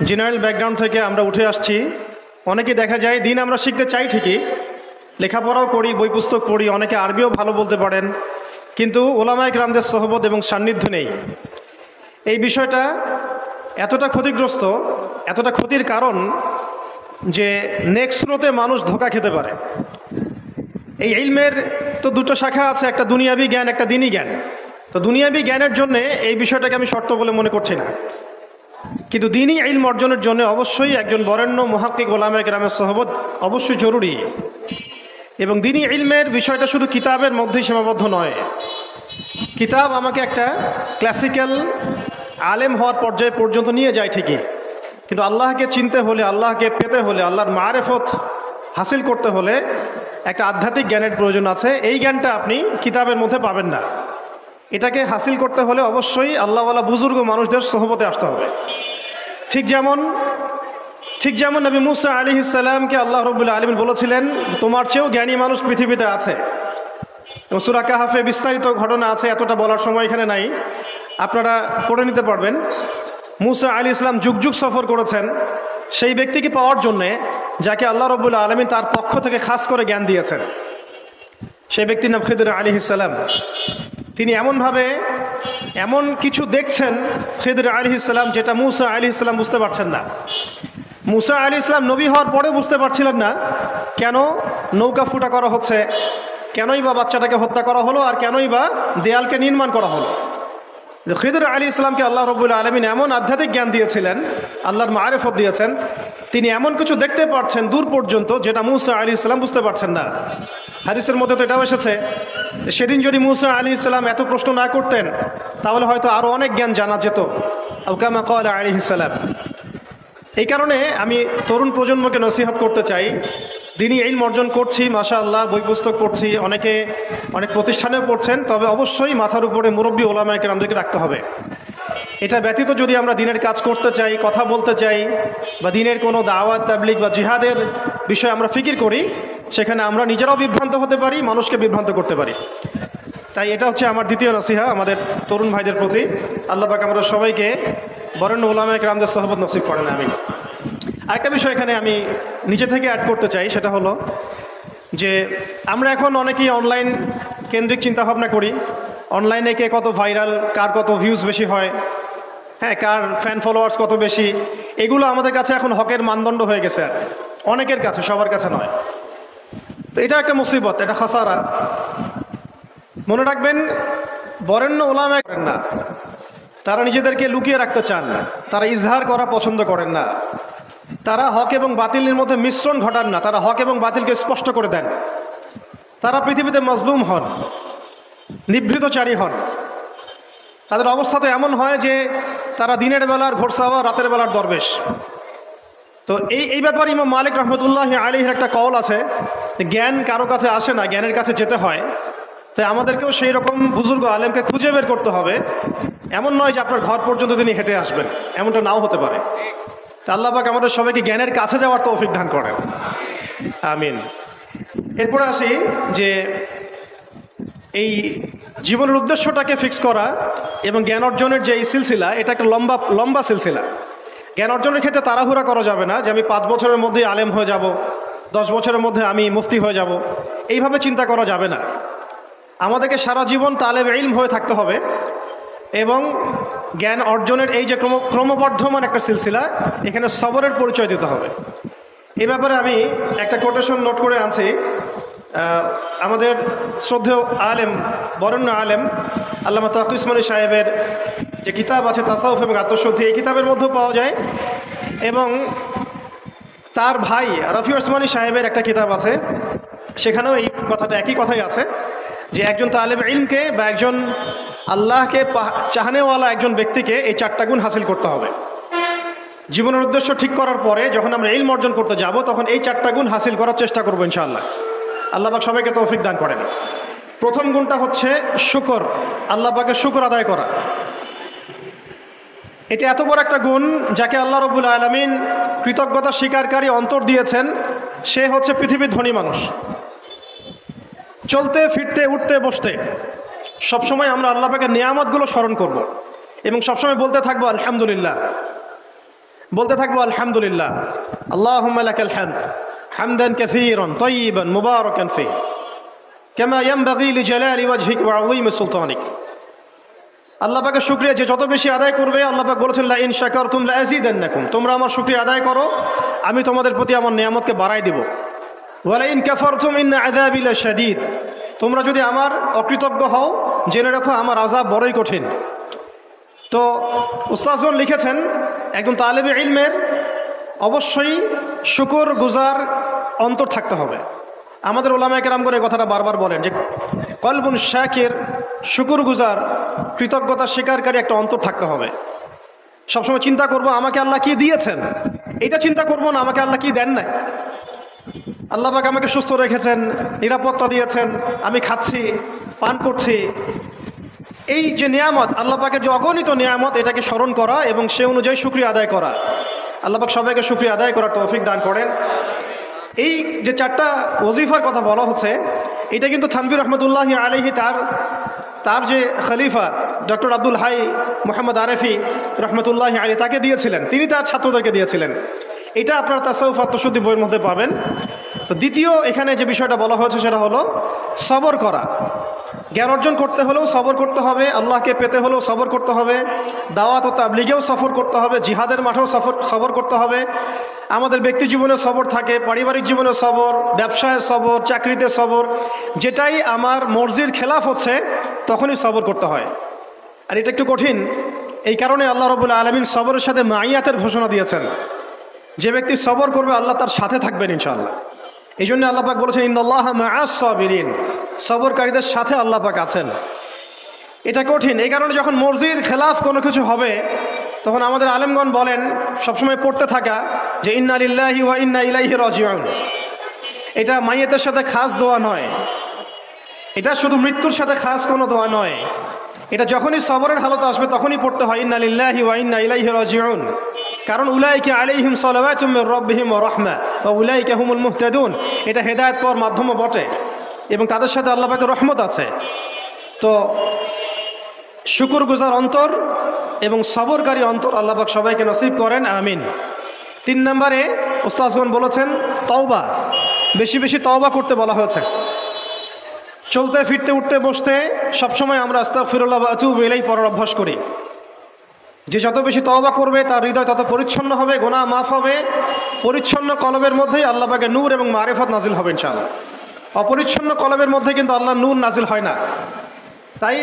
General background থেকে আমরা উঠে আসছি। অনেকে দেখা যায় দিন আমরা শিখতে চাই ঠিকই, লেখাপড়াও করি, বই পুস্তক পড়ি, অনেকে আরবিও ভালো বলতে পারেন, কিন্তু ওলামায়ে কেরামদের সোহবত এবং সান্নিধ্য নেই। এই বিষয়টা এতটা ক্ষতিগ্রস্ত, এতটা ক্ষতির কারণ যে নেক্সট স্রোতে মানুষ ধোঁকা খেতে পারে। এই ইলমের তো দুটো শাখা আছে, একটা দুনিয়াবি জ্ঞান, একটা দ্বীনি জ্ঞান। তো দুনিয়াবি জ্ঞানের জন্য এই বিষয়টাকে আমি শর্ত বলে মনে করছি না, কিন্তু দ্বীনি ইলম অর্জনের জন্য অবশ্যই একজন বরেণ্য মুহাক্কিক ওলামায়ে কেরামের সোহবত অবশ্যই জরুরি। এবং দ্বীনি ইলমের বিষয়টা শুধু কিতাবের মধ্যেই সীমাবদ্ধ নয়। কিতাব আমাকে একটা ক্লাসিক্যাল আলেম হওয়ার পর্যায়ে পর্যন্ত নিয়ে যায় ঠিকই, কিন্তু আল্লাহকে চিনতে হলে, আল্লাহকে পেতে হলে, আল্লাহর মারেফত হাসিল করতে হলে একটা আধ্যাত্মিক জ্ঞানের প্রয়োজন আছে। এই জ্ঞানটা আপনি কিতাবের মধ্যে পাবেন না। এটাকে হাসিল করতে হলে অবশ্যই আল্লাহওয়ালা বুজুর্গ মানুষদের সোহবতে আসতে হবে। ঠিক যেমন নবী মুসা আলাইহিস সালামকে আল্লাহ রাব্বুল আলামিন বলেছিলেন, তোমার চেয়েও জ্ঞানী মানুষ পৃথিবীতে আছে। এবং সূরা কাহফে বিস্তারিত ঘটনা আছে, এতটা বলার সময় এখানে নাই, আপনারা পড়ে নিতে পারবেন। মুসা আলাইহিস সালাম যুগ যুগ সফর করেছেন সেই ব্যক্তিকে পাওয়ার জন্যে যাকে আল্লাহ রাব্বুল আলামিন তার পক্ষ থেকে খাস করে জ্ঞান দিয়েছেন। সেই ব্যক্তির নাম খিদর আলাইহিস সালাম। তিনি এমন কিছু দেখছেন খিদর আলাইহিস সালাম যেটা মুসা আলাইহিস সালাম বুঝতে পারছেন না। মুসা আলাইহিস সালাম নবী হওয়ার পরে বুঝতে পারছিলেন না কেন নৌকা ফুটা করা হচ্ছে, কেনই বা বাচ্চাটাকে হত্যা করা হলো, আর কেনই বা দেয়ালকে নির্মাণ করা হলো। খিদর আলাইহিস সালামকে আল্লাহ রাব্বুল আলামিন এমন আধ্যাত্মিক জ্ঞান দিয়েছিলেন, আল্লাহর মারেফত দিয়েছেন, তিনি এমন কিছু দেখতে পাচ্ছেন দূর পর্যন্ত যেটা মুসা আলাইহিস সালাম বুঝতে পারছেন না। হাদিসের মধ্যে তো এটাও এসেছে, সেদিন যদি মুসা আলাইহিস সালাম এত প্রশ্ন না করতেন তাহলে হয়তো আরও অনেক জ্ঞান জানা যেত, আও কামা ক্বালা আলাইহিস সালাম। এই কারণে আমি তরুণ প্রজন্মকে নসিহত করতে চাই, দ্বীনি ইলম অর্জন করছি, মাশাআল্লাহ, বই পুস্তক পড়ছি, অনেকে অনেক প্রতিষ্ঠানেও পড়ছেন, তবে অবশ্যই মাথার উপরে মুরব্বী ওলামায়ে কেরামদেরকে রাখতে হবে। এটা ব্যতীত যদি আমরা দ্বীনের কাজ করতে চাই, কথা বলতে চাই, বা দ্বীনের কোনো দাওয়াত তাবলীগ বা জিহাদের বিষয়ে আমরা ফিকির করি, সেখানে আমরা নিজেরাও বিভ্রান্ত হতে পারি, মানুষকে বিভ্রান্ত করতে পারি। তাই এটা হচ্ছে আমার দ্বিতীয় নসিহা আমাদের তরুণ ভাইদের প্রতি। আল্লাহ পাক আমরা সবাইকে বরেণ্য ওলামায়ে কেরামদের সোহবত নসিব করেন, আমিন। আরেকটা বিষয় এখানে আমি নিজে থেকে অ্যাড করতে চাই, সেটা হলো যে আমরা এখন অনেকেই অনলাইন কেন্দ্রিক চিন্তাভাবনা করি। অনলাইনে কে কত ভাইরাল, কার কত ভিউজ বেশি হয়, হ্যাঁ, কার ফ্যান ফলোয়ার্স কত বেশি, এগুলো আমাদের কাছে এখন হকের মানদণ্ড হয়ে গেছে, আর অনেকের কাছে, সবার কাছে নয়। তো এটা একটা মুসিবত, এটা খাসারা। মনে রাখবেন, বরেণ্য ওলামায়ে করেন না, তারা নিজেদেরকে লুকিয়ে রাখতে চান, তারা ইজহার করা পছন্দ করেন না, তারা হক এবং বাতিলের মধ্যে মিশ্রণ ঘটান না, তারা হক এবং বাতিলকে স্পষ্ট করে দেন। তারা পৃথিবীতে মাজলুম হন, নিভৃতচারী হন। তাদের অবস্থা তো এমন হয় যে তারা দিনের বেলার ঘোড়সাওয়া, রাতের বেলার দরবেশ। তো এই ব্যাপারে ইমাম মালিক রহমতুল্লাহি আলাইহির একটা কওল আছে, জ্ঞান কারো কাছে আসে না, জ্ঞানের কাছে যেতে হয়। তাই আমাদেরকেও সেই রকম বুজুর্গ আলেমকে খুঁজে বের করতে হবে। এমন নয় যে আপনার ঘর পর্যন্ত তিনি হেঁটে আসবেন, এমনটা নাও হতে পারে। তা আল্লাহ পাক আমাদের সবাইকে জ্ঞানের কাছে যাওয়ার তৌফিক দান করেন, আমিন। এরপরে আসি যে এই জীবনের উদ্দেশ্যটাকে ফিক্স করা এবং জ্ঞান অর্জনের যে এই সিলসিলা, এটা একটা লম্বা সিলসিলা। জ্ঞান অর্জনের ক্ষেত্রে তাড়াহুড়া করা যাবে না যে আমি 5 বছরের মধ্যে আলেম হয়ে যাব, 10 বছরের মধ্যে আমি মুফতি হয়ে যাব, এইভাবে চিন্তা করা যাবে না। আমাদেরকে সারা জীবন তালেব ইলম হয়ে থাকতে হবে এবং জ্ঞান অর্জনের এই যে ক্রমবর্ধমান একটা সিলসিলা, এখানে সবরের পরিচয় দিতে হবে। এই ব্যাপারে আমি একটা কোটেশন নোট করে আনছি। আমাদের শ্রদ্ধেয় আলেম, বরেণ্য আলেম আল্লামা তাকি উসমানী সাহেবের যে কিতাব আছে তাসাউফ এবং আত্মশুদ্ধি, এই কিতাবের মধ্যেও পাওয়া যায়। এবং তার ভাই রফি উসমানী সাহেবের একটা কিতাব আছে, সেখানেও এই কথাটা, একই কথাই আছে যে একজন তালেব ইলমকে বা একজন আল্লাহকে চাহনেওয়ালা একজন ব্যক্তিকে এই 4টা গুণ হাসিল করতে হবে। জীবনের উদ্দেশ্য ঠিক করার পরে যখন আমরা ইলম অর্জন করতে যাব, তখন এই 4টা গুণ হাসিল করার চেষ্টা করবো ইনশাআল্লাহ। আল্লাহ পাক সবাইকে তৌফিক দান করেন। প্রথম গুণটা হচ্ছে শুকর, আল্লাহ পাকের শুকর আদায় করা। এটা এত বড় একটা গুণ যাকে আল্লাহ রাব্বুল আলামিন কৃতজ্ঞতা স্বীকারকারী অন্তর দিয়েছেন, সে হচ্ছে পৃথিবীর ধনী মানুষ। চলতে ফিরতে উঠতে বসতে সবসময় আমরা আল্লাহ পাকের নিয়ামতগুলো স্মরণ করব এবং সবসময় বলতে থাকবো আলহামদুলিল্লাহ। বলতে থাকবো আলহামদুলিল্লাহ, আল্লাহুম্মা লাকাল হামদ হামদান কাসীরান তাইয়িবান মুবারাকান ফি কামা ইয়ানবাগি লিজালালি ওয়াজহিক ওয়া আযীমি সুলতানিক। আল্লাহ পাকের শুকরিয়া যে যত বেশি আদায় করবে, আল্লাহ পাক বলেছেন লা ইন শাকারতুম লা আযীদান্নাকুম, তোমরা আমার শুকরিয়া আদায় করো আমি তোমাদের প্রতি আমার নিয়ামতকে বাড়াই দেব। ওয়া লা ইন কাফারতুম ইন্না আযাবি লাশাদীদ, তোমরা যদি আমার অকৃতজ্ঞ হও জেনে রাখো আমার আযাব বড়ই কঠিন। তো উস্তাদগণ লিখেছেন একজন তালেবে ইলমের অবশ্যই শুকর গুজার অন্তর থাকতে হবে। আমাদের ওলামায়ে কেরামগণ এই কথাটা বারবার বলেন যে কলবুন শাকির, শুকর গুজার কৃতজ্ঞতা স্বীকারকারী একটা অন্তর থাকতে হবে। সবসময় চিন্তা করব আমাকে আল্লাহ কি দিয়েছেন, এটা চিন্তা করব না আমাকে আল্লাহ কি দেন নাই। আল্লাহ পাক আমাকে সুস্থ রেখেছেন, নিরাপত্তা দিয়েছেন, আমি খাচ্ছি পান করছি, এই যে নিয়ামত আল্লাহ পাকের যে অগণিত নিয়ামত, এটাকে স্মরণ করা এবং সে অনুযায়ী শুকরিয়া আদায় করা। আল্লাহ পাক সবাইকে শুকরিয়া আদায় করার তৌফিক দান করেন। এই যে চারটা ওজিফার কথা বলা হচ্ছে, এটা কিন্তু থানভী রহমতুল্লাহি আলাইহি তার যে খলিফা ডক্টর আব্দুল হাই মোহাম্মদ আরেফি রহমতুল্লাহি আলাইহি তাকে দিয়েছিলেন, তিনি তার ছাত্রদেরকে দিয়েছিলেন। এটা আপনারা তাসাউফ আত্মশুদ্ধি বইয়ের মধ্যে পাবেন। তো দ্বিতীয় এখানে যে বিষয়টা বলা হয়েছে সেটা হলো সবর করা। জ্ঞান অর্জন করতে হলেও সবর করতে হবে, আল্লাহকে পেতে হলেও সবর করতে হবে, দাওয়াত ও তাবলীগেও সফর করতে হবে, জিহাদের মাঠেও সবর করতে হবে। আমাদের ব্যক্তি জীবনে সবর থাকে, পারিবারিক জীবনে সবর, ব্যবসায় সবর, চাকরিতে সবর। যেটাই আমার মর্জির খেলাফ হচ্ছে তখনই সবর করতে হয়। আর এটা একটু কঠিন, এই কারণে আল্লাহ রাব্বুল আলামিন সবরের সাথে মাইয়াতের ঘোষণা দিয়েছেন। যে ব্যক্তি সবর করবে আল্লাহ তার সাথে থাকবেন ইনশাআল্লাহ। এই জন্য আল্লাহ পাক বলেছেন ইন্নাল্লাহা মাআস সাবিরিন, সবরকারীদের সাথে আল্লাহ পাক আছেন। এটা কঠিন, এই কারণে যখন মর্জির খেলাফ কোনো কিছু হবে তখন আমাদের আলেমগণ বলেন সবসময় পড়তে থাকা যে ইন্না লিল্লাহি ওয়া ইন্না ইলাইহি রাজিউন। এটা মাইয়াতের সাথে খাস দোয়া নয়, এটা শুধু মৃত্যুর সাথে খাস কোনো দোয়া নয়, এটা যখনই সবরের হালত আসবে তখনই পড়তে হয় ইন্না লিল্লাহি ওয়া ইন্না ইলাইহি রাজিউন। কারণ উলাইকা আলাইহিম সালাওয়াতুম মির রাব্বিহিম ওয়া রাহমা ওয়া উলাইকা হুমুল মুহতাদুন, এটা হেদায়েত পাওয়ার মাধ্যমও বটে এবং তাদের সাথে আল্লাহ পাকের রহমত আছে। তো শুকরগুজার অন্তর এবং সবরকারী অন্তর আল্লাহ পাক সবাইকে নসিব করেন, আমিন। 3 নম্বরে উস্তাদগণ বলেছেন তওবা, বেশি বেশি তওবা করতে বলা হয়েছে। চলতে ফিরতে উঠতে বসতে সবসময় আমরা আস্তাগফিরুল্লাহ ওয়া আতুবু ইলাইহি পড়ার অভ্যাস করি। যে যত বেশি তওবা করবে তার হৃদয় তত পরিচ্ছন্ন হবে, গুনাহ মাফ হবে। পরিচ্ছন্ন কলবের মধ্যেই আল্লাহ পাকের নূর এবং মারিফত নাজিল হবে ইনশাআল্লাহ। অপরিচ্ছন্ন কলবের মধ্যে কিন্তু আল্লাহর নূর নাজিল হয় না। তাই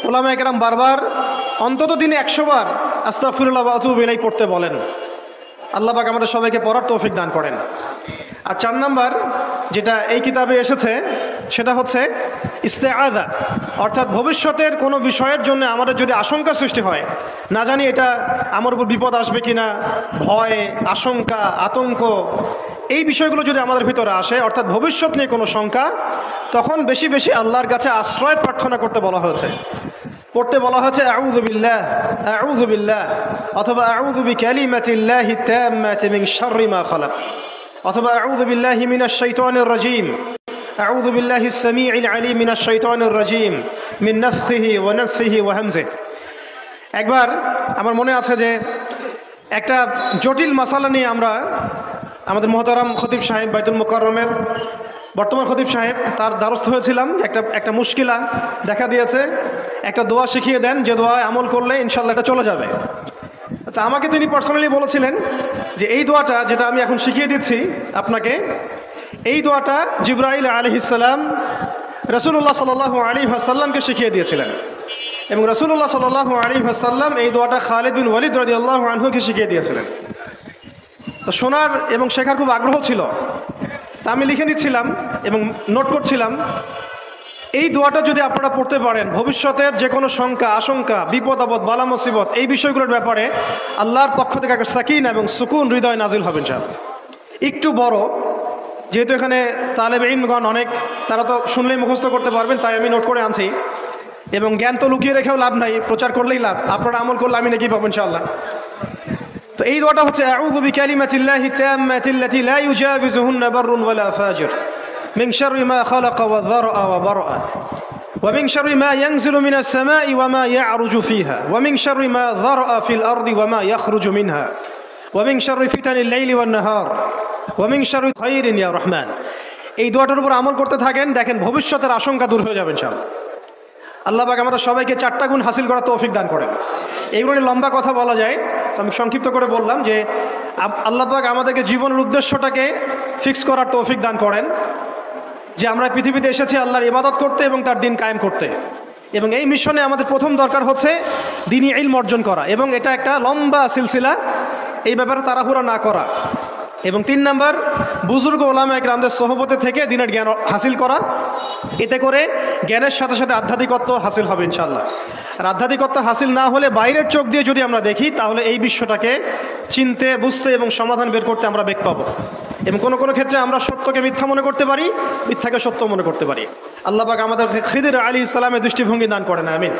উলামায়ে কেরাম বারবার অন্তত দিনে 100 বার আস্তাগফিরুল্লাহ ওয়া আতুবু ইলাইহি পড়তে বলেন। আল্লাহ পাক আমাদের সবাইকে পড়ার তৌফিক দান করেন। আর 4 নাম্বার যেটা এই কিতাবে এসেছে সেটা হচ্ছে ইস্তেআযা, অর্থাৎ ভবিষ্যতের কোনো বিষয়ের জন্য আমাদের যদি আশঙ্কা সৃষ্টি হয়, না জানি এটা আমার উপর বিপদ আসবে কিনা, ভয়, আশঙ্কা, আতঙ্ক, এই বিষয়গুলো যদি আমাদের ভিতরে আসে, অর্থাৎ ভবিষ্যৎ নিয়ে কোনো শঙ্কা, তখন বেশি বেশি আল্লাহর কাছে আশ্রয় প্রার্থনা করতে বলা হয়েছে। পড়তে বলা হয়েছে আউযু বিল্লাহ, আউযু বিল্লাহ, অথবা আউযু বিকালিমাতিল্লাহি তাম্মাতি মিন শাররি মা খালাক, অথবা আউযু বিল্লাহি মিনাশ শাইতানির রাজীম, আউযু বিল্লাহিস সামিউল আলীম মিনাশ শাইতানির রাজীম মিন নাফখিহি ওয়া নাফসিহি ওয়া হামজিহি। একবার আমার মনে আছে যে একটা জটিল মাসালা নিয়ে আমরা আমাদের মুহতারাম খতিব সাহেব বাইতুল মুকাররমের বর্তমান খতিব সাহেব তার দ্বারস্থ হয়েছিলাম। একটা মুশকিলা দেখা দিয়েছে, একটা দোয়া শিখিয়ে দেন যে দোয়ায় আমল করলে ইনশাআল্লাহ এটা চলে যাবে। তা আমাকে তিনি পার্সোনালি বলেছিলেন যে এই দোয়াটা যেটা আমি এখন শিখিয়ে দিচ্ছি আপনাকে, এই দোয়াটা জিবরাইল আলাইহিস সালাম রাসূলুল্লাহ সাল্লাল্লাহু আলাইহি ওয়াসাল্লামকে শিখিয়ে দিয়েছিলেন এবং রাসূলুল্লাহ সাল্লাল্লাহু আলাইহি ওয়াসাল্লাম এই দোয়াটা খালিদ বিন ওয়ালিদ রাদিয়াল্লাহু আনহুকে শিখিয়ে দিয়েছিলেন। তো শোনার এবং শেখার খুব আগ্রহ ছিল, তা আমি লিখে নিচ্ছিলাম এবং নোট করছিলাম। এই দোয়াটা যদি আপনারা পড়তে পারেন, ভবিষ্যতের যে কোনো শঙ্কা, আশঙ্কা, বিপদ আপদ, বালা মুসিবত, এই বিষয়গুলোর ব্যাপারে আল্লাহর পক্ষ থেকে একটা সাকিন এবং সুকুন হৃদয় নাজিল হবেন। একটু বড়, যেহেতু এখানে তালেবে ইলমগণ অনেক, তারা তো শুনলেই মুখস্থ করতে পারবেন, তাই আমি নোট করে আনছি। এবং জ্ঞান তো লুকিয়ে রেখেও লাভ নাই, প্রচার করলেই লাভ, আপনারা আমল করলে আমি নাকি পাবো ইনশাআল্লাহ। তো এই দোয়াটা হচ্ছে আউযু বিকালিমাতিল্লাহি তাম্মাতিল্লাতি লা ইউজাবিজুহুন্না বাররুন ওয়ালা ফাজির মিন শাররি মা খালাকা ওয়া যারআ ওয়া বারআ ওয়া মিন শাররি মা ইয়ানজিলু মিনাস সামাই ওয়া মা ইয়ারুজু ফিহা ওয়া মিন শাররি মা যারআ ফিল আরদি ওয়া মা ইয়াখরুজু মিনহা ওয়া মিন শাররি ফিতানিল লাইলি ওয়ান নাহার ওয়া মিন শাররি খাইরিন ইয়া রহমান। এই দোয়াটার উপর আমল করতে থাকেন, দেখেন ভবিষ্যতের আশঙ্কা দূর হয়ে যাবে ইনশাআল্লাহ। আল্লাহ পাক আমরা সবাইকে 4টা গুণ হাসিল করার তৌফিক দান করেন। এইগুলো নিয়ে লম্বা কথা বলা যায়, তো আমি সংক্ষিপ্ত করে বললাম যে আল্লাহ পাক আমাদেরকে জীবনের উদ্দেশ্যটাকে ফিক্স করার তৌফিক দান করেন, যে আমরা পৃথিবীতে এসেছি আল্লাহর ইবাদত করতে এবং তার দিন কায়েম করতে। এবং এই মিশনে আমাদের প্রথম দরকার হচ্ছে দ্বীনি ইলম অর্জন করা, এবং এটা একটা লম্বা সিলসিলা, এই ব্যাপারে তাড়াহুড়া না করা। এবং 3 নাম্বার, বুজুর্গ ওলামা ইকরামদের সোহবতে থেকে দিনের জ্ঞান হাসিল করা। এতে করে জ্ঞানের সাথে সাথে আধ্যাত্মিকত্ব হাসিল হবে ইনশাআল্লাহ। আর আধ্যাত্মিকত্ব হাসিল না হলে বাইরের চোখ দিয়ে যদি আমরা দেখি, তাহলে এই বিশ্বটাকে চিনতে, বুঝতে এবং সমাধান বের করতে আমরা বেগ পাবো। এবং কোনো কোনো ক্ষেত্রে আমরা সত্যকে মিথ্যা মনে করতে পারি, মিথ্যাকে সত্য মনে করতে পারি। আল্লাহ পাক আমাদের খিদির আলাইহিস সালামের দৃষ্টিভঙ্গি দান করেন, আমিন।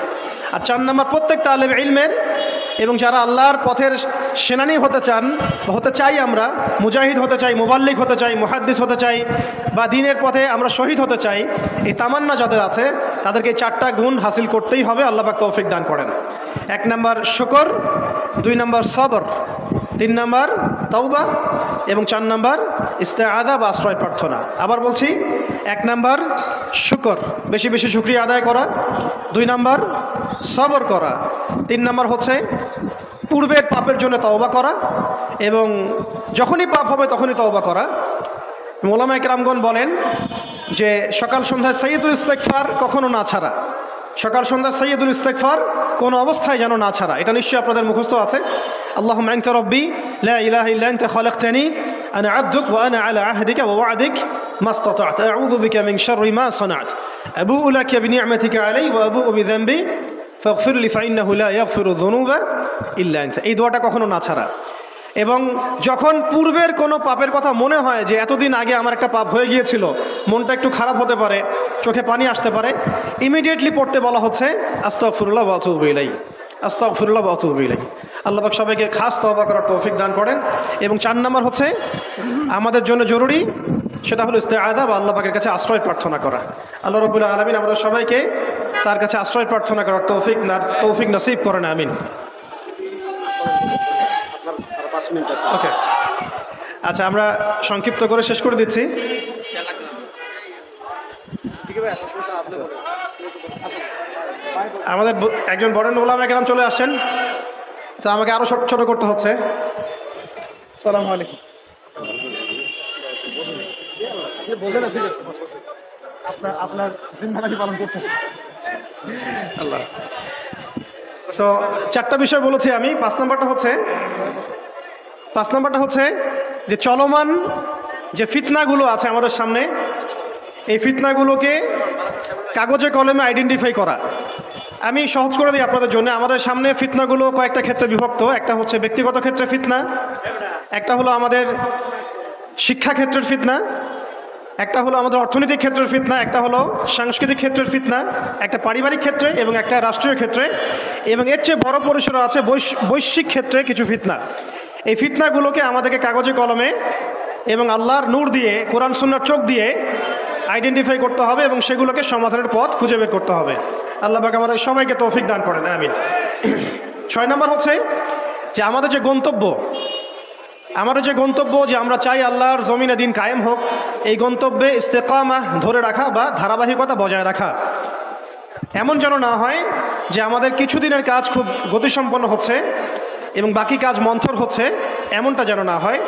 আর 4 নাম্বার, প্রত্যেক তালেব ইলমের এবং যারা আল্লাহর পথের সেনানী হতে চান, হতে চাই, আমরা মুজাহিদ হতে চাই, মুবাল্লিগ হতে চাই, মুহাদ্দিস হতে চাই, বা দ্বীনের পথে আমরা শহীদ হতে চাই, এই তামান্না যাদের আছে তাদেরকে এই 4টা গুণ হাসিল করতেই হবে। আল্লাহ পাক তৌফিক দান করেন। 1 নাম্বার শুকর, 2 নাম্বার সবর, 3 নাম্বার তাওবা এবং 4 নাম্বার ইস্তেআযা বা আশ্রয় প্রার্থনা। আবার বলছি, 1 নাম্বার শুকর, বেশি বেশি শুকরিয়া আদায় করা, 2 নাম্বার সবর করা, 3 নাম্বার হচ্ছে পূর্বের পাপের জন্য তওবা করা, এবং যখনই পাপ হবে তখনই তওবা করা। ওলামা ইকরামগণ বলেন যে সকাল সন্ধ্যায় সাইয়্যিদুল ইস্তিগফার কখনো না ছাড়া, সকাল সন্ধ্যা সাইয়্যিদুল ইস্তিগফার কোনো অবস্থায় যেন না ছাড়া। এটা নিশ্চয়ই আপনাদের মুখস্থ আছে। আল্লাহুম্মা আনতা রাব্বি লা ইলাহা ইল্লা আনতা খালাকতানি আনা আবদুক ওয়া আনা আলা আহদিকা ওয়া ওয়া'দিক মাসতাতা'তু আউযু বিকা মিন শাররি মা সানা'তু আবুউ লাকা বিনি'মাতিকা আলাইয়া ওয়া আবুউ বিযানবি ফাগফির লি ফাইন্নাহু লা ইয়াগফিরু যুনুবা ইল্লা আনতা। এই দোয়াটা কখনো না ছাড়া। এবং যখন পূর্বের কোনো পাপের কথা মনে হয় যে এতদিন আগে আমার একটা পাপ হয়ে গিয়েছিল, মনটা একটু খারাপ হতে পারে, চোখে পানি আসতে পারে, ইমিডিয়েটলি পড়তে বলা হচ্ছে আস্তাগফিরুল্লাহ ওয়া আতুবু ইলাইহি, আস্তাগফিরুল্লাহ ওয়া আতুবু ইলাইহি। আল্লাহ পাক সবাইকে খাস তওবা করার তৌফিক দান করেন। এবং 4 নাম্বার হচ্ছে আমাদের জন্য জরুরি, সেটা হলো ইস্তেআযা বা আল্লাহ পাকের কাছে আশ্রয় প্রার্থনা করা। আল্লাহ রাব্বুল আলামিন আমাদের সবাইকে তার কাছে আশ্রয় প্রার্থনা করার তৌফিক নসিব করেন, আমিন। ওকে, আচ্ছা, আমরা সংক্ষিপ্ত করে শেষ করে দিচ্ছি। আমাদের একজন বড় ওলামা কেরাম চলে আসছেন, তো আমাকে আরো ছোট করতে হচ্ছে। আসসালামু আলাইকুম। আপনার জিম্মাদারি পালন করতেছে আল্লাহ। তো 4টা বিষয় বলেছি আমি। 5 নাম্বারটা হচ্ছে যে চলমান যে ফিতনাগুলো আছে আমাদের সামনে, এই ফিতনাগুলোকে কাগজে কলমে আইডেন্টিফাই করা। আমি সহজ করে দিই আপনাদের জন্য। আমাদের সামনে ফিতনাগুলো কয়েকটা ক্ষেত্রে বিভক্ত। একটা হচ্ছে ব্যক্তিগত ক্ষেত্রে ফিতনা, একটা হলো আমাদের শিক্ষা ক্ষেত্রের ফিতনা, একটা হলো আমাদের অর্থনৈতিক ক্ষেত্রের ফিতনা, একটা হলো সাংস্কৃতিক ক্ষেত্রের ফিতনা, একটা পারিবারিক ক্ষেত্রে এবং একটা রাষ্ট্রীয় ক্ষেত্রে, এবং এর চেয়ে বড় পরিসরে আছে বৈশ্বিক ক্ষেত্রে কিছু ফিতনা। এই ফিতনাগুলোকে আমাদেরকে কাগজে কলমে এবং আল্লাহর নূর দিয়ে, কোরআন সুন্নাহর চোখ দিয়ে আইডেন্টিফাই করতে হবে এবং সেগুলোকে সমাধানের পথ খুঁজে বের করতে হবে। আল্লাহ পাক আমাদের সবাইকে তৌফিক দান করেন, আমিন। 6 নাম্বার হচ্ছে যে আমাদের যে গন্তব্য যে আমরা চাই আল্লাহর জমিনে দিন কায়েম হোক, এই গন্তব্যে ইস্তেকামাহ ধরে রাখা বা ধারাবাহিকতা বজায় রাখা। এমন যেন না হয় যে আমাদের কিছুদিনের কাজ খুব গতিসম্পন্ন হচ্ছে এবং বাকি কাজ মন্থর হচ্ছে, এমনটা যেন না হয়।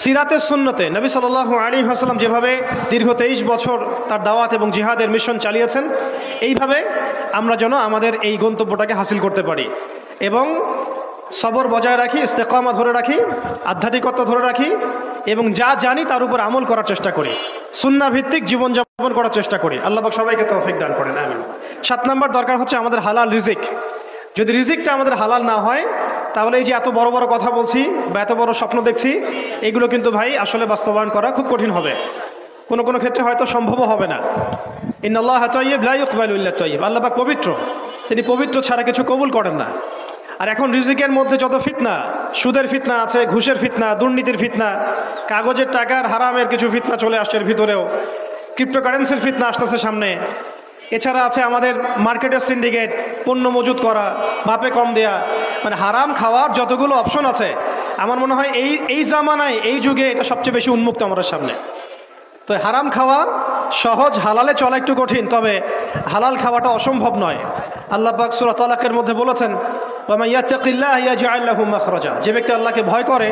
সিরাতের সুন্নতে নবী সাল্লাল্লাহু আলাইহি ওয়াসাল্লাম যেভাবে দীর্ঘ 23 বছর তার দাওয়াত এবং জিহাদের মিশন চালিয়েছেন, এইভাবে আমরা যেন আমাদের এই গন্তব্যটাকে হাসিল করতে পারি এবং সবর বজায় রাখি, ইস্তেকামা ধরে রাখি, আধ্যাত্মিকতা ধরে রাখি এবং যা জানি তার উপর আমল করার চেষ্টা করি, সুন্নাহ ভিত্তিক জীবনযাপন করার চেষ্টা করি। আল্লাহ পাক সবাইকে তৌফিক দান করেন, আমিন। 7 নাম্বার দরকার হচ্ছে আমাদের হালাল রিজিক। যদি রিজিকটা আমাদের হালাল না হয়, তাহলে এই যে এত বড় বড় কথা বলছি বা এত বড় স্বপ্ন দেখছি, এগুলো কিন্তু ভাই আসলে বাস্তবায়ন করা খুব কঠিন হবে। কোনো কোনো ক্ষেত্রে হয়তো সম্ভবও হবে না। ইন্নাল্লাহা তাইয়্যিব লা ইকবালু ইল্লা তাইয়্যিব। আল্লাহ পাক পবিত্র, তিনি পবিত্র ছাড়া কিছু কবুল করেন না। আর এখন রিজিকের মধ্যে যত ফিতনা, সুদের ফিতনা আছে, ঘুষের ফিতনা, দুর্নীতির ফিতনা, কাগজের টাকার হারামের কিছু ফিতনা চলে আসছে এর ভিতরেও, ক্রিপ্টোকারেন্সির ফিতনা আসতেছে সামনে। এছাড়া আছে আমাদের মার্কেটের সিন্ডিকেট, পণ্য মজুত করা, মাপে কম দেয়া, মানে হারাম খাওয়ার যতগুলো অপশন আছে, আমার মনে হয় এই জামানায় এই যুগে এটা সবচেয়ে বেশি উন্মুক্ত আমাদের সামনে। তো হারাম খাওয়া সহজ, হালালে চলা একটু কঠিন, তবে হালাল খাওয়াটা অসম্ভব নয়। আল্লাহ পাক সূরা তালাকের মধ্যে বলেছেন, ওয়া মান ইয়াত্তাকিল্লাহ ইয়াজআল লাহু মাখরাজা, যে ব্যক্তি আল্লাহকে ভয় করে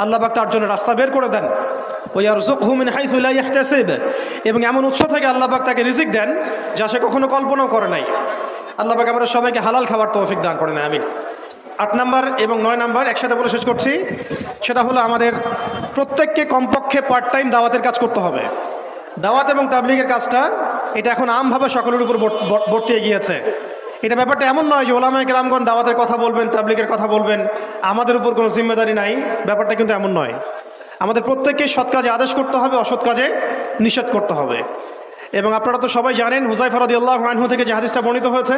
আল্লাহ পাক তার জন্য রাস্তা বের করে দেন। ওয়া ইয়ারযুকহু মিন হাইসু লা ইয়াহতাসিব, এবং এমন উৎস থেকে আল্লাহ পাক তাকে রিজিক দেন যা সে কখনো কল্পনাও করে নাই। আল্লাহ পাক আমাদের সবাইকে হালাল খাবার তৌফিক দান করেন, আমিন। 8 নাম্বার এবং 9 নাম্বার একসাথে বলে শেষ করছি, সেটা হলো আমাদের প্রত্যেককে কমপক্ষে পার্ট টাইম দাওয়াতের কাজ করতে হবে। দাওয়াত এবং তাবলীগের কাজটা এটা এখন আমভাবে সকলের উপর বর্তিয়ে গিয়েছে। এটা ব্যাপারটা এমন নয় যে ওলামায়ে কেরামগণ দাওয়াতের কথা বলবেন, তাবলীগের কথা বলবেন, আমাদের উপর কোনো জিম্মেদারি নাই, ব্যাপারটা কিন্তু এমন নয়। আমাদের প্রত্যেককে সৎ কাজে আদেশ করতে হবে, অসৎ কাজে নিষেধ করতে হবে। এবং আপনারা তো সবাই জানেন, হুযায়ফা রাদিয়াল্লাহু আনহু থেকে যে হাদিসটা বর্ণিত হয়েছে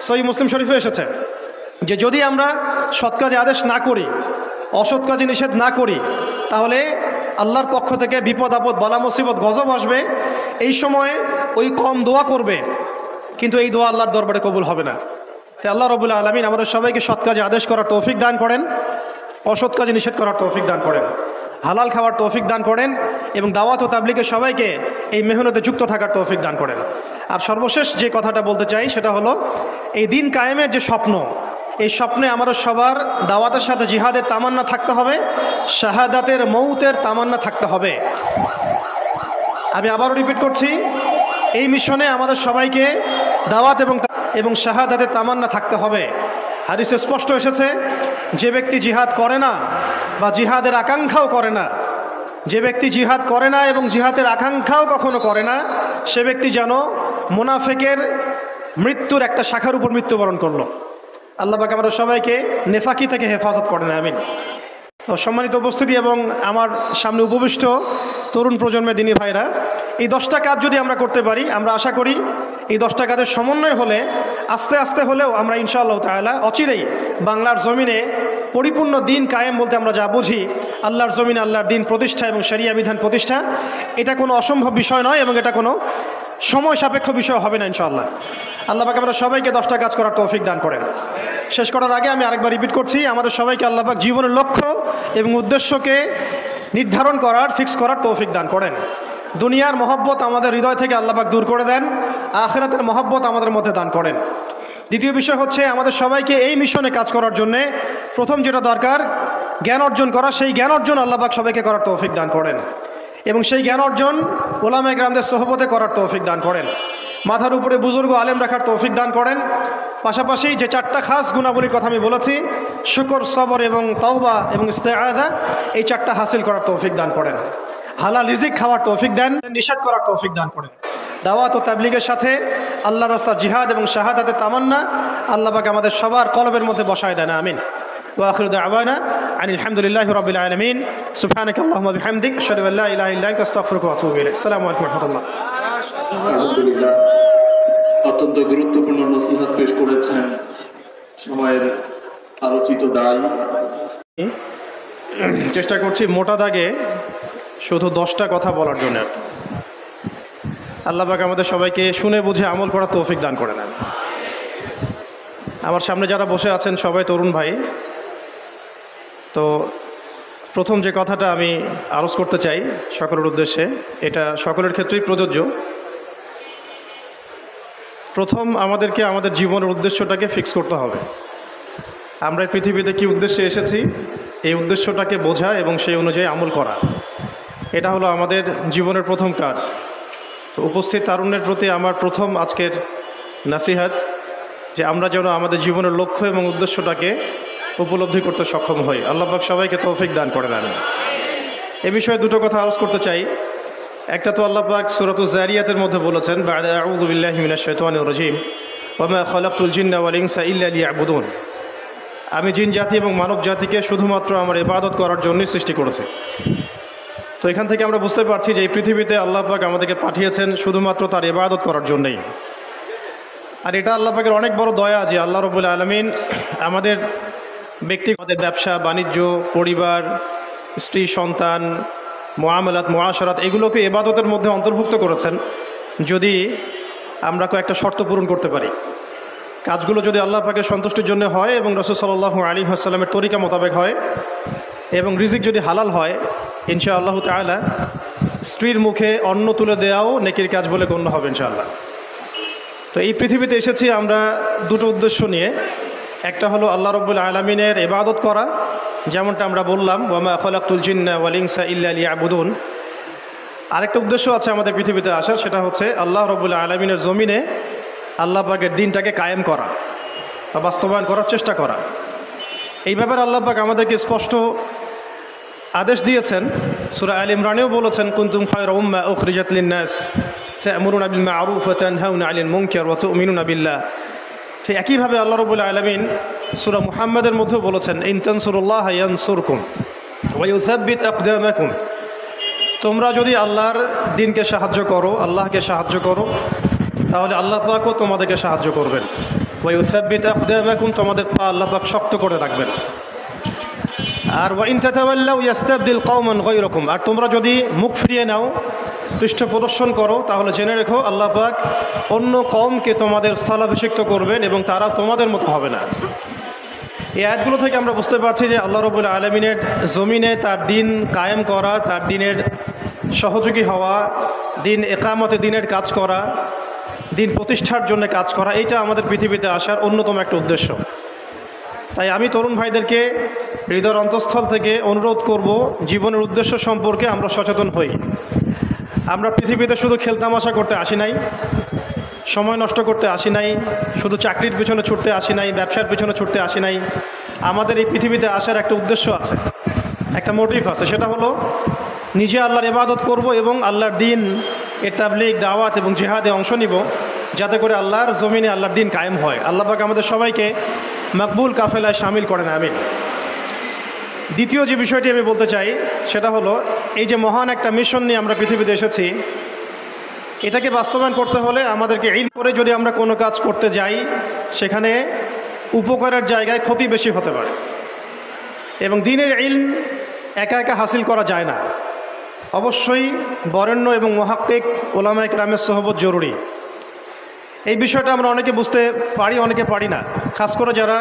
সহিহ মুসলিম শরীফে এসেছে, যে যদি আমরা সৎ কাজে আদেশ না করি, অসৎ কাজে নিষেধ না করি, তাহলে আল্লাহর পক্ষ থেকে বিপদ আপদ, বালা মুসিবত, গজব আসবে। এই সময় ওই কম দোয়া করবে, কিন্তু এই দোয়া আল্লাহর দরবারে কবুল হবে না। তাই আল্লাহ রাব্বুল আলামিন আমাদের সবাইকে সৎ কাজে আদেশ করার তৌফিক দান করেন, অসৎ কাজে নিষেধ করার তৌফিক দান করেন, হালাল খাওয়ার তৌফিক দান করেন, এবং দাওয়াত ও তাবলীগের সবাইকে এই মেহনতে যুক্ত থাকার তৌফিক দান করেন। আর সর্বশেষ যে কথাটা বলতে চাই সেটা হলো, এই দিন কায়েমের যে স্বপ্ন, এই স্বপ্নে আমাদের সবার দাওয়াতের সাথে জিহাদের তামান্না থাকতে হবে, শাহাদাতের মৌতের তামান্না থাকতে হবে। আমি আবারও রিপিট করছি, এই মিশনে আমাদের সবাইকে দাওয়াত এবং শাহাদাতের তামান্না থাকতে হবে। হাদিসে স্পষ্ট এসেছে, যে ব্যক্তি জিহাদ করে না বা জিহাদের আকাঙ্ক্ষাও করে না, যে ব্যক্তি জিহাদ করে না এবং জিহাদের আকাঙ্ক্ষাও কখনো করে না, সে ব্যক্তি যেন মুনাফিকের মৃত্যুর একটা শাখার উপর মৃত্যুবরণ করলো। আল্লাহ পাক আমাদের সবাইকে নেফাকি থেকে হেফাজত করেন, আমিন। তো সম্মানিত উপস্থিতি এবং আমার সামনে উপবিষ্ট তরুণ প্রজন্মের দিনী ভাইরা, এই 10টা কাজ যদি আমরা করতে পারি, আমরা আশা করি এই 10টা কাজের সমন্বয় হলে আস্তে আস্তে হলেও আমরা ইনশাআল্লাহ তাআলা অচিরেই বাংলার জমিনে পরিপূর্ণ দিন কায়েম বলতে আমরা যা বুঝি, আল্লাহর জমিনে আল্লাহর দিন প্রতিষ্ঠা এবং শরিয়া বিধান প্রতিষ্ঠা, এটা কোনো অসম্ভব বিষয় নয় এবং এটা কোনো সময় সাপেক্ষ বিষয় হবে না ইনশাআল্লাহ। আল্লাহ পাক আমরা সবাইকে 10টা কাজ করার তৌফিক দান করেন। শেষ করার আগে আমি আরেকবার রিপিট করছি, আমাদের সবাইকে আল্লাহ পাক জীবনের লক্ষ্য এবং উদ্দেশ্যকে নির্ধারণ করার, ফিক্স করার তৌফিক দান করেন। দুনিয়ার মহব্বত আমাদের হৃদয় থেকে আল্লাহ পাক দূর করে দেন, আখিরাতের মহব্বত আমাদের মধ্যে দান করেন। দ্বিতীয় বিষয় হচ্ছে, আমাদের সবাইকে এই মিশনে কাজ করার জন্যে প্রথম যেটা দরকার, জ্ঞান অর্জন করা। সেই জ্ঞান অর্জন আল্লাহ পাক সবাইকে করার তৌফিক দান করেন, এবং সেই জ্ঞান অর্জন উলামায়ে কেরামদের সোহবতে করার তৌফিক দান করেন। মাথার উপরে বুজুর্গ আলেম রাখার তৌফিক দান করেন। পাশাপাশি যে 4টা খাস গুণাবলীর কথা আমি বলেছি, শুকর, সবর এবং তাওবা এবং ইস্তেআযা, এই 4টা হাসিল করার তৌফিক দান করেন। হালাল রিজিক খাওয়ার তৌফিক দেন, নিষেধ করার তৌফিক দান করেন। দাওয়াত ও তাবলীগের সাথে আল্লাহর রাস্তার জিহাদ এবং শাহাদাতের তামান্না আল্লাহ পাক আমাদের সবার কলবের মধ্যে বসায় দেন, আমিন। ওয়া আখিরু দাওয়ানা আনিল হামদুলিল্লাহি রাব্বিল আলামিন। সুবহানাকা আল্লাহুম্মা ওয়া বিহামদিক, আশহাদু আল্লা ইলাহা ইল্লা আনতা, আস্তাগফিরুকা ওয়া আতুবু ইলাইক। আসসালামু আলাইকুম ওয়া রাহমাতুল্লাহ। আলহামদুলিল্লাহ, অত্যন্ত গুরুত্বপূর্ণ নসিহত পেশ করেছেন সময়ের আলোচিত দায়। চেষ্টা করছি মোটা দাগে শুধু 10টা কথা বলার জন্য। আল্লাহ পাক আমাদের সবাইকে শুনে বুঝে আমল করার তৌফিক দান করে নেন। আমার সামনে যারা বসে আছেন সবাই তরুণ ভাই। তো প্রথম যে কথাটা আমি আরজ করতে চাই সকলের উদ্দেশ্যে, এটা সকলের ক্ষেত্রেই প্রযোজ্য। প্রথম আমাদেরকে আমাদের জীবনের উদ্দেশ্যটাকে ফিক্স করতে হবে। আমরা এই পৃথিবীতে কী উদ্দেশ্যে এসেছি, এই উদ্দেশ্যটাকে বোঝা এবং সেই অনুযায়ী আমল করা, এটা হলো আমাদের জীবনের প্রথম কাজ। তো উপস্থিত তারুণ্যের প্রতি আমার প্রথম আজকের নাসিহাত, যে আমরা যেন আমাদের জীবনের লক্ষ্য এবং উদ্দেশ্যটাকে উপলব্ধি করতে সক্ষম হই। আল্লাহ পাক সবাইকে তৌফিক দান করেন, আমিন। এ বিষয়ে 2টো কথা আলোচ করতে চাই। একটা তো আল্লাহ পাক সূরাতুজ যারিয়াতের মধ্যে বলেছেন, বা'দা আউযু বিল্লাহি মিনাশ শাইতানির রাজীম, ওয়া মা খালাকতুল জিন্না ওয়াল ইনসা ইল্লা লিয়াবুদুন। আমি জিন জাতি এবং মানব জাতিকে শুধুমাত্র আমার ইবাদত করার জন্যই সৃষ্টি করেছি। তো এখান থেকে আমরা বুঝতে পারছি যে এই পৃথিবীতে আল্লাহ পাক আমাদেরকে পাঠিয়েছেন শুধুমাত্র তার ইবাদত করার জন্যই। আর এটা আল্লাহ পাকের অনেক বড় দয়া যে আল্লাহ রাব্বুল আলামিন আমাদের ব্যক্তিগত ব্যবসা বাণিজ্য, পরিবার, স্ত্রী, সন্তান, মুআমালাত, মুআশারাত, এগুলোকে ইবাদতের মধ্যে অন্তর্ভুক্ত করেছেন যদি আমরা কয়েকটা শর্ত পূরণ করতে পারি। কাজগুলো যদি আল্লাহ পাকের সন্তুষ্টির জন্য হয় এবং রাসূল সাল্লাল্লাহু আলাইহি ওয়াসাল্লামের তরিকা মোতাবেক হয়, এবং রিজিক যদি হালাল হয় ইনশাআল্লাহ তাআলা স্ত্রীর মুখে অন্ন তুলে দেওয়াও নেকির কাজ বলে গণ্য হবে ইনশাআল্লাহ। তো এই পৃথিবীতে এসেছি আমরা দুটো উদ্দেশ্য নিয়ে। একটা হলো আল্লাহ রাব্বুল আলামিনের ইবাদত করা, যেমনটা আমরা বললাম ওয়ামা খালাকতুল জিন্না ওয়াল ইনসা ইল্লা লিয়াবুদুন। আরেকটা উদ্দেশ্য আছে আমাদের পৃথিবীতে আসার, সেটা হচ্ছে আল্লাহ রাব্বুল আলামিনের জমিনে আল্লাহ পাকের দিনটাকে কায়েম করা বা বাস্তবায়ন করার চেষ্টা করা। এই ব্যাপারে আল্লাহ পাক আমাদেরকে স্পষ্ট আদেশ দিয়েছেন। সূরা আল ইমরানেও বলেছেন কুনতুম খায়রা উম্মাহ উখরিজাত লিন-নাস তা'মুরুনা বিল মা'রুফ ওয়া তানহাউনা 'আনিল মুনকার ওয়া তু'মিনুনা বিল্লাহ। ঠিক একইভাবে আল্লাহ রাব্বুল আলামিন সূরা মুহাম্মাদের মধ্যেও বলেছেন ইন তানসুরুল্লাহ ইয়ানসুরকুম ওয়া ইউসাব্বিত আকদামাকুম। তোমরা যদি আল্লাহর দিনকে সাহায্য করো, আল্লাহকে সাহায্য করো, তাহলে আল্লাহ পাকও তোমাদেরকে সাহায্য করবেন। ওয়া ইউসাব্বিত আকদামাকুম, তোমাদের পা আল্লাহ পাক শক্ত করে রাখবেন। আর ওয়া ইন তাতাওয়াল্লাউ ইয়াস্তাবদিল কওমান গায়রাকুম, আর তোমরা যদি মুখ ফিরিয়ে নাও, পৃষ্ঠ প্রদর্শন করো, তাহলে জেনে রেখো আল্লাহ পাক অন্য কওমকে তোমাদের স্থলাভিষিক্ত করবেন এবং তারা তোমাদের মতো হবে না। এই আয়াতগুলো থেকে আমরা বুঝতে পারছি যে আল্লাহ রাব্বুল আলামিনের জমিনে তার দিন কায়েম করা, তার দিনের সহযোগী হওয়া, দিন একামতে দিনের কাজ করা, দিন প্রতিষ্ঠার জন্য কাজ করা, এইটা আমাদের পৃথিবীতে আসার অন্যতম একটা উদ্দেশ্য। তাই আমি তরুণ ভাইদেরকে হৃদয়ের অন্তঃস্থল থেকে অনুরোধ করব, জীবনের উদ্দেশ্য সম্পর্কে আমরা সচেতন হই। আমরা পৃথিবীতে শুধু খেলতামাশা করতে আসি নাই, সময় নষ্ট করতে আসি নাই, শুধু চাকরির পিছনে ছুটতে আসি নাই, ব্যবসার পিছনে ছুটতে আসি নাই। আমাদের এই পৃথিবীতে আসার একটা উদ্দেশ্য আছে, একটা মোটিভ আছে, সেটা হলো নিজে আল্লাহর ইবাদত করব এবং আল্লাহর দিন এর তাবলীগ, দাওয়াত এবং জিহাদে অংশ নিব, যাতে করে আল্লাহর জমিনে আল্লাহর দিন কায়েম হয়। আল্লাহ পাক আমাদের সবাইকে মকবুল কাফেলায় শামিল করেন, আমিন। দ্বিতীয় যে বিষয়টি আমি বলতে চাই সেটা হলো এই যে মহান একটা মিশন নিয়ে আমরা পৃথিবীতে এসেছি, এটাকে বাস্তবায়ন করতে হলে আমাদেরকে ইলম করে যদি আমরা কোনো কাজ করতে যাই, সেখানে উপকারের জায়গায় ক্ষতি বেশি হতে পারে। এবং দ্বীনের ইলম একা একা হাসিল করা যায় না, অবশ্যই বরেণ্য এবং মুহাক্কিক উলামায়ে কেরামের সোহবত জরুরি। এই বিষয়টা আমরা অনেকে বুঝতে পারি, অনেকে পারি না। খাস করে যারা